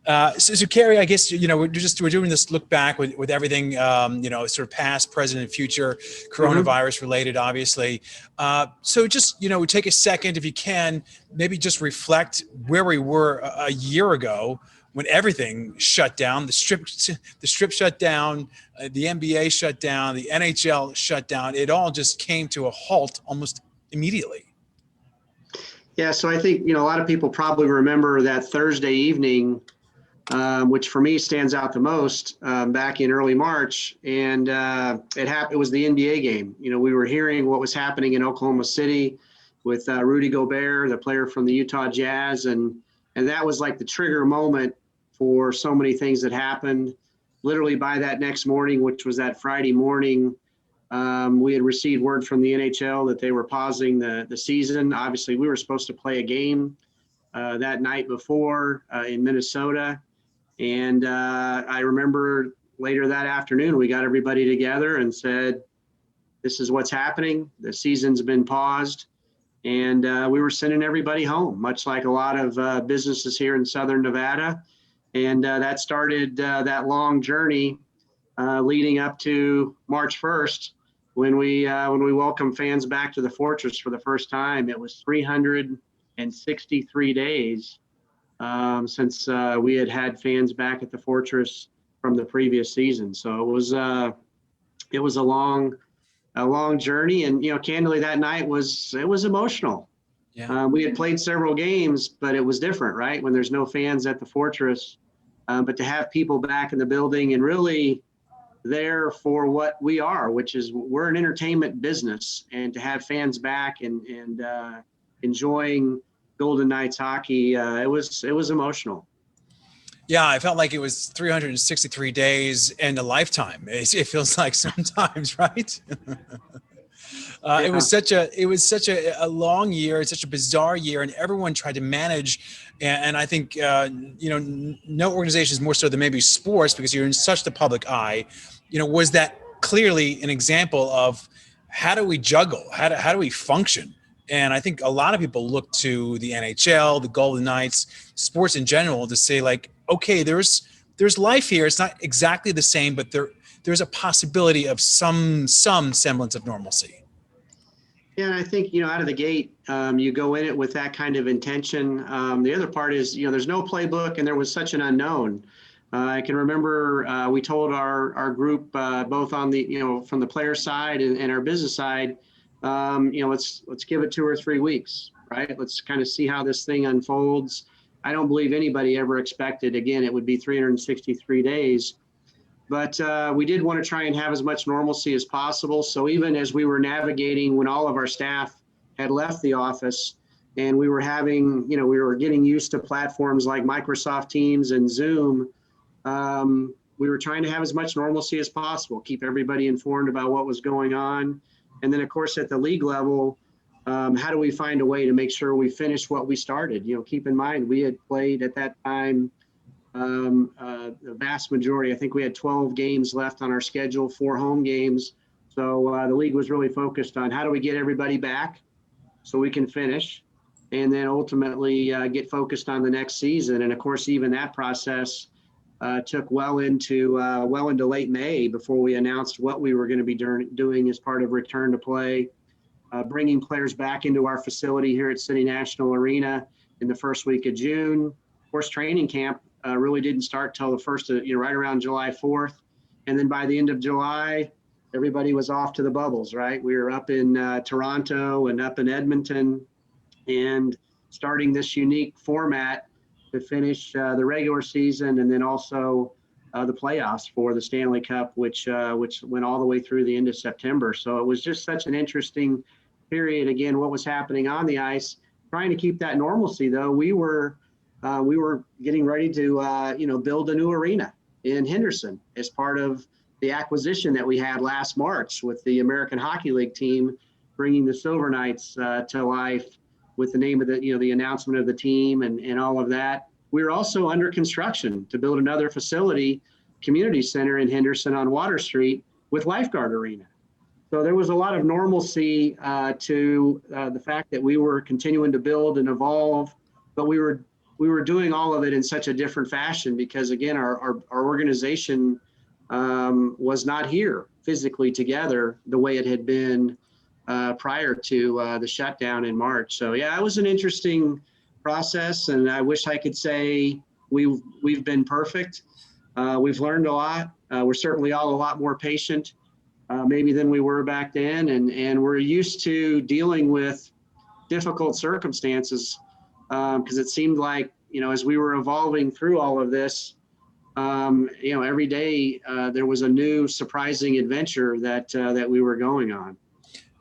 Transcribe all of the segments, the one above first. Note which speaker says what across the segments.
Speaker 1: So Kerry, I guess, we're doing this look back with everything, sort of past, present, and future, coronavirus related, obviously. So just, take a second, if you can, maybe just reflect where we were a year ago when everything shut down, the strip shut down, the NBA shut down, the NHL shut down. It all just came to a halt almost immediately.
Speaker 2: Yeah, so I think, a lot of people probably remember that Thursday evening, which for me stands out the most, back in early March. And it was the NBA game. We were hearing what was happening in Oklahoma City with Rudy Gobert, the player from the Utah Jazz. And that was like the trigger moment for so many things that happened. Literally by that next morning, which was that Friday morning, we had received word from the NHL that they were pausing the season. Obviously, we were supposed to play a game that night before in Minnesota. And I remember later that afternoon, we got everybody together and said, this is what's happening. The season's been paused. And we were sending everybody home, much like a lot of businesses here in Southern Nevada. And that started that long journey leading up to March 1st, when we welcomed fans back to the Fortress for the first time. It was 363 days since we had fans back at the Fortress from the previous season. So it was a long journey, and candidly, that night was emotional. Yeah. We had played several games, but it was different, right? When there's no fans at the Fortress, but to have people back in the building and really there for what we are, which is we're an entertainment business, and to have fans back and enjoying Golden Knights hockey, it was emotional.
Speaker 1: Yeah, I felt like it was 363 days and a lifetime. It feels like sometimes, right? Yeah. It was such a long year. It's such a bizarre year, and everyone tried to manage. And I think no organization is more so than maybe sports, because you're in such the public eye. Was that clearly an example of how do we juggle? How do we function? And I think a lot of people look to the NHL, the Golden Knights, sports in general, to say, like, okay, there's life here. It's not exactly the same, but there's a possibility of some semblance of normalcy.
Speaker 2: Yeah, and I think, out of the gate, you go in it with that kind of intention. The other part is, there's no playbook, and there was such an unknown. I can remember we told our group, both on the, from the player side and our business side, let's give it 2 or 3 weeks, right? Let's kind of see how this thing unfolds. I don't believe anybody ever expected, again, it would be 363 days. But we did want to try and have as much normalcy as possible. So even as we were navigating, when all of our staff had left the office, and we were having, we were getting used to platforms like Microsoft Teams and Zoom, we were trying to have as much normalcy as possible, keep everybody informed about what was going on. And then, of course, at the league level, how do we find a way to make sure we finish what we started? Keep in mind, we had played at that time the vast majority. I think we had 12 games left on our schedule, 4 home games. So the league was really focused on how do we get everybody back so we can finish, and then ultimately get focused on the next season. And of course, even that process took well into late May before we announced what we were going to be doing as part of return to play, bringing players back into our facility here at City National Arena in the first week of June. Of course, training camp really didn't start till the first, right around July 4th. And then by the end of July, everybody was off to the Bubolz, right? We were up in Toronto and up in Edmonton, and starting this unique format to finish the regular season, and then also the playoffs for the Stanley Cup, which went all the way through the end of September. So it was just such an interesting period. Again, what was happening on the ice, trying to keep that normalcy, though. We were getting ready to, build a new arena in Henderson as part of the acquisition that we had last March with the American Hockey League team, bringing the Silver Knights to life with the name of the announcement of the team and all of that. We were also under construction to build another facility, community center in Henderson on Water Street with lifeguard arena. So there was a lot of normalcy to the fact that we were continuing to build and evolve, but we were we were doing all of it in such a different fashion because, again, our organization was not here physically together the way it had been prior to the shutdown in March. So yeah, it was an interesting process, and I wish I could say we've been perfect. We've learned a lot. We're certainly all a lot more patient maybe than we were back then, and we're used to dealing with difficult circumstances because it seemed like, as we were evolving through all of this, every day there was a new surprising adventure that we were going on.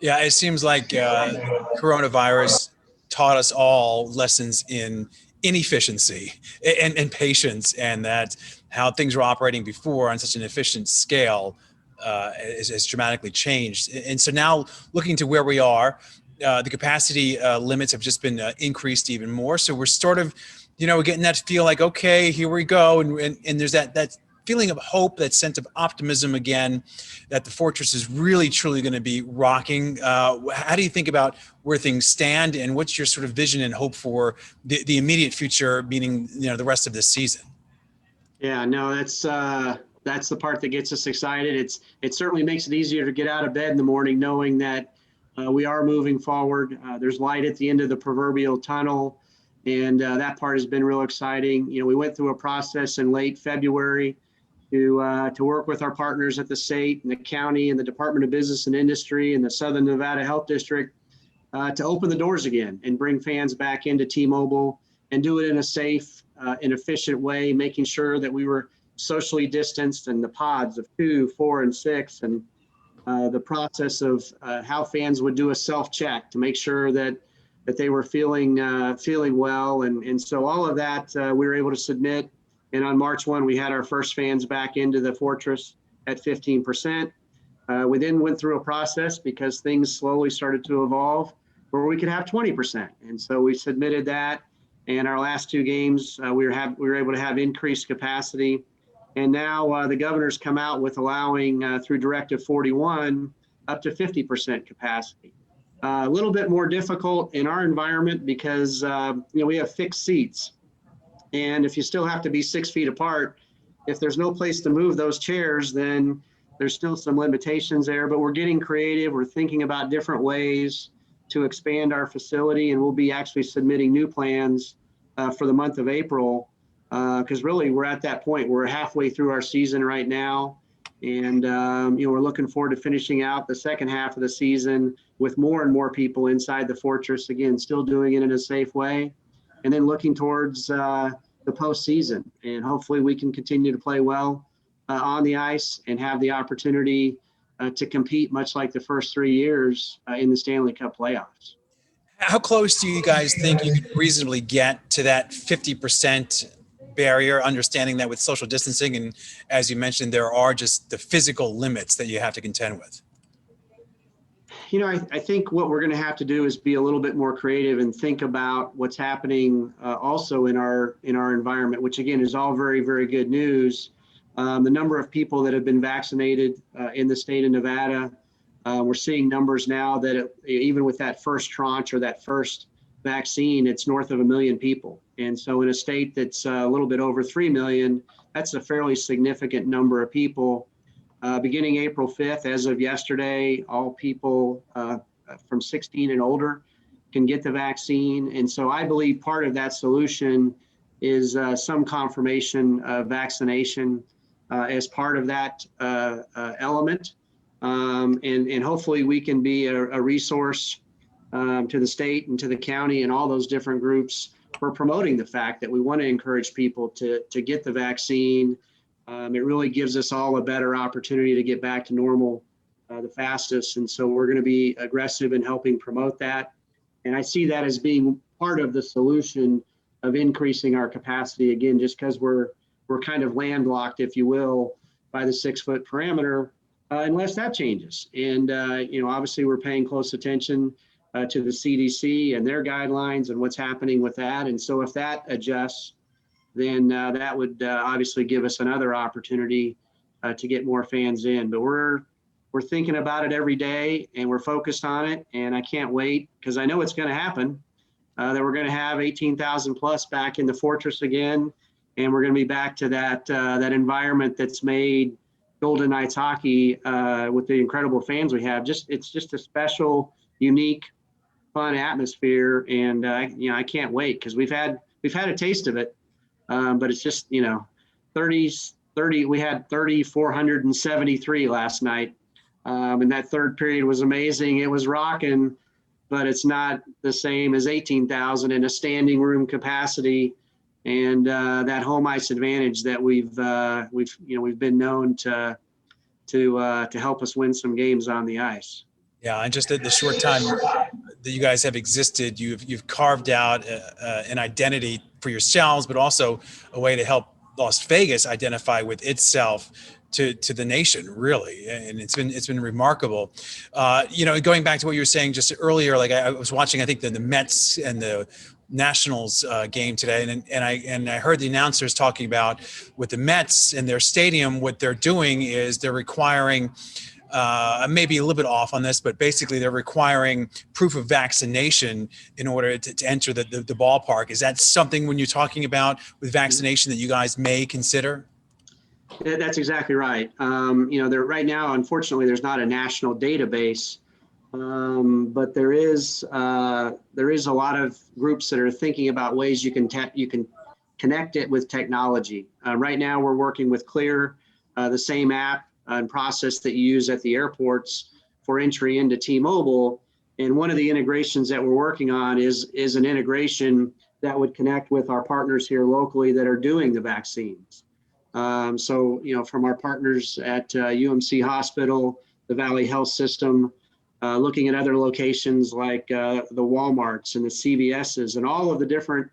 Speaker 1: Yeah, it seems like coronavirus taught us all lessons in inefficiency and patience, and that how things were operating before on such an efficient scale has dramatically changed. And so now looking to where we are, the capacity limits have just been increased even more. So we're sort of, getting that feel like, okay, here we go. And there's that feeling of hope, that sense of optimism again, that the Fortress is really, truly going to be rocking. How do you think about where things stand, and what's your sort of vision and hope for the immediate future, meaning, the rest of this season?
Speaker 2: Yeah, no, that's the part that gets us excited. It certainly makes it easier to get out of bed in the morning knowing that we are moving forward. There's light at the end of the proverbial tunnel, and that part has been real exciting. We went through a process in late February to work with our partners at the state and the county and the Department of Business and Industry and the Southern Nevada Health District to open the doors again and bring fans back into T-Mobile and do it in a safe and efficient way, making sure that we were socially distanced and the pods of 2, 4, and 6, and the process of how fans would do a self-check to make sure that they were feeling well. And so all of that we were able to submit. And on March 1, we had our first fans back into the Fortress at 15%. We then went through a process because things slowly started to evolve where we could have 20%. And so we submitted that. And our last 2 games, we were able to have increased capacity. And now the governor's come out with allowing through Directive 41 up to 50% capacity. A little bit more difficult in our environment because we have fixed seats. And if you still have to be 6 feet apart, if there's no place to move those chairs, then there's still some limitations there. But we're getting creative. We're thinking about different ways to expand our facility, and we'll be actually submitting new plans for the month of April, because really we're at that point. We're halfway through our season right now, and we're looking forward to finishing out the second half of the season with more and more people inside the Fortress. Again, still doing it in a safe way, and then looking towards the postseason. And hopefully we can continue to play well on the ice and have the opportunity to compete, much like the first 3 years in the Stanley Cup playoffs.
Speaker 1: How close do you guys think you could reasonably get to that 50% barrier, understanding that with social distancing, and as you mentioned, there are just the physical limits that you have to contend with?
Speaker 2: I think what we're going to have to do is be a little bit more creative and think about what's happening also in our environment, which again is all very, very good news. The number of people that have been vaccinated in the state of Nevada, we're seeing numbers now that even with that first tranche or that first vaccine, it's north of 1 million people. And so in a state that's a little bit over 3 million, that's a fairly significant number of people. Beginning April 5th, as of yesterday, all people from 16 and older can get the vaccine. And so I believe part of that solution is some confirmation of vaccination as part of that element. And hopefully we can be a resource to the state and to the county and all those different groups for promoting the fact that we want to encourage people to get the vaccine. It really gives us all a better opportunity to get back to normal the fastest. And so we're going to be aggressive in helping promote that. And I see that as being part of the solution of increasing our capacity, again, just because we're kind of landlocked, if you will, by the 6-foot parameter, unless that changes. And, obviously we're paying close attention to the CDC and their guidelines and what's happening with that. And so if that adjusts, then that would obviously give us another opportunity to get more fans in. But we're thinking about it every day, and we're focused on it. And I can't wait, because I know it's going to happen. that we're going to have 18,000 plus back in the Fortress again, and we're going to be back to that environment that's made Golden Knights hockey with the incredible fans we have. It's just a special, unique, fun atmosphere, and I can't wait because we've had a taste of it, but it's just 30. We had 3,473 last night, and that third period was amazing. It was rocking, but it's not the same as 18,000 in a standing room capacity, and that home ice advantage that we've been known to help us win some games on the ice.
Speaker 1: Yeah, and just the short time that you guys have existed, you've carved out an identity for yourselves, but also a way to help Las Vegas identify with itself to the nation, really, and it's been remarkable. Going back to what you were saying just earlier, like I was watching, I think the Mets and the Nationals game today, and I heard the announcers talking about with the Mets and their stadium, what they're doing is they're requiring. Maybe a little bit off on this, but basically they're requiring proof of vaccination in order to enter the ballpark. Is that something when you're talking about with vaccination that you guys may consider?
Speaker 2: Yeah, that's exactly right. Right now, unfortunately, there's not a national database, but there is a lot of groups that are thinking about ways you can connect it with technology. Right now, we're working with Clear, the same app and process that you use at the airports for entry into T-Mobile. And one of the integrations that we're working on is an integration that would connect with our partners here locally that are doing the vaccines. From our partners at UMC Hospital, the Valley Health System, looking at other locations like the Walmarts and the CVS's and all of the different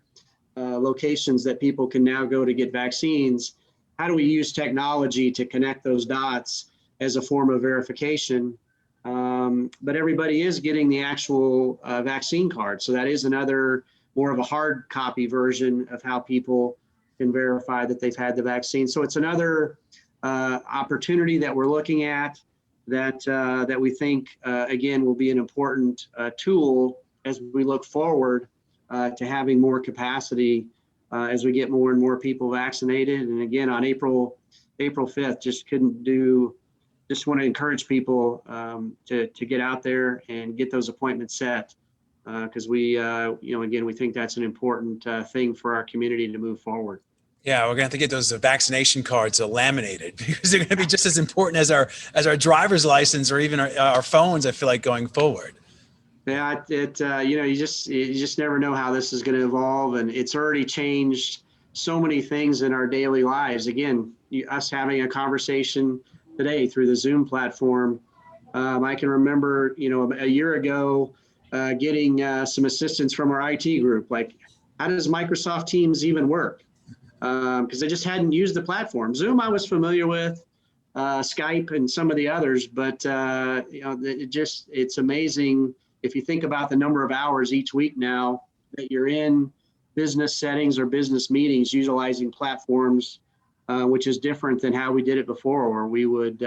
Speaker 2: locations that people can now go to get vaccines. How do we use technology to connect those dots as a form of verification? But everybody is getting the actual vaccine card. So that is another more of a hard copy version of how people can verify that they've had the vaccine. So it's another opportunity that we're looking at that we think, again, will be an important tool as we look forward to having more capacity as we get more and more people vaccinated. And again, on April 5th, just want to encourage people to get out there and get those appointments set because again, we think that's an important thing for our community to move forward.
Speaker 1: Yeah, we're going to have to get those vaccination cards laminated because they're going to be just as important as our driver's license or even our phones, I feel like, going forward.
Speaker 2: Yeah, you just never know how this is going to evolve, and it's already changed so many things in our daily lives. Again, us having a conversation today through the Zoom platform, I can remember, a year ago, getting some assistance from our IT group. Like, how does Microsoft Teams even work? Because I just hadn't used the platform. Zoom I was familiar with, Skype and some of the others, but it's amazing. If you think about the number of hours each week now that you're in business settings or business meetings utilizing platforms, which is different than how we did it before, where we would,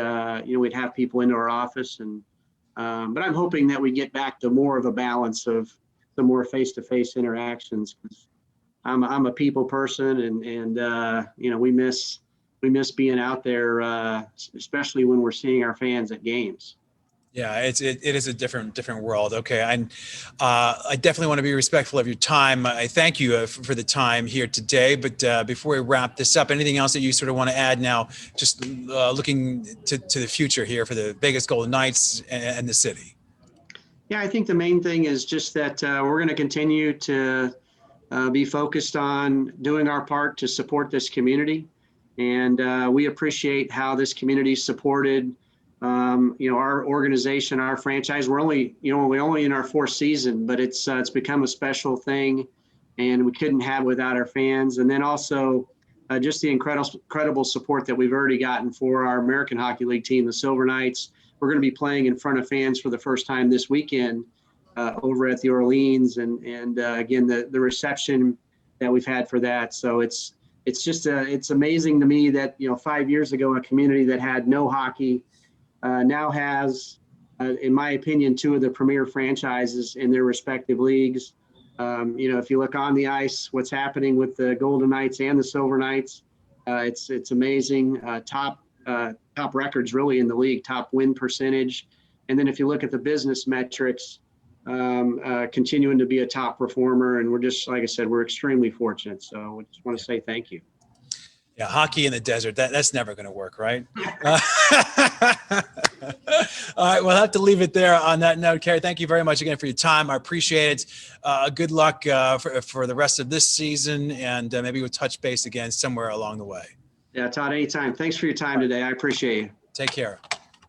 Speaker 2: we'd have people into our office. But I'm hoping that we get back to more of a balance of the more face-to-face interactions. I'm a people person, and we miss being out there, especially when we're seeing our fans at games.
Speaker 1: Yeah, it is a different world. Okay, and I definitely want to be respectful of your time. I thank you for the time here today. But before we wrap this up, anything else that you sort of want to add now? Just looking to the future here for the Vegas Golden Knights and the city.
Speaker 2: Yeah, I think the main thing is just that we're going to continue to be focused on doing our part to support this community, and we appreciate how this community supported. Our organization, our franchise. We're only in our fourth season, but it's become a special thing, and we couldn't have without our fans. And then also just the incredible support that we've already gotten for our American Hockey League team, the Silver Knights. We're going to be playing in front of fans for the first time this weekend over at the Orleans, and again the reception that we've had for that. So it's amazing to me that 5 years ago a community that had no hockey now has, in my opinion, two of the premier franchises in their respective leagues. If you look on the ice, what's happening with the Golden Knights and the Silver Knights, it's amazing. Top records really in the league, top win percentage. And then if you look at the business metrics, continuing to be a top performer. And we're just, like I said, we're extremely fortunate. So we just want to say thank you.
Speaker 1: Yeah, hockey in the desert, that's never going to work, right? All right, we'll have to leave it there on that note. Kerry, thank you very much again for your time. I appreciate it. Good luck for the rest of this season, and maybe we'll touch base again somewhere along the way.
Speaker 2: Yeah, Todd, anytime. Thanks for your time today. I appreciate you.
Speaker 1: Take care.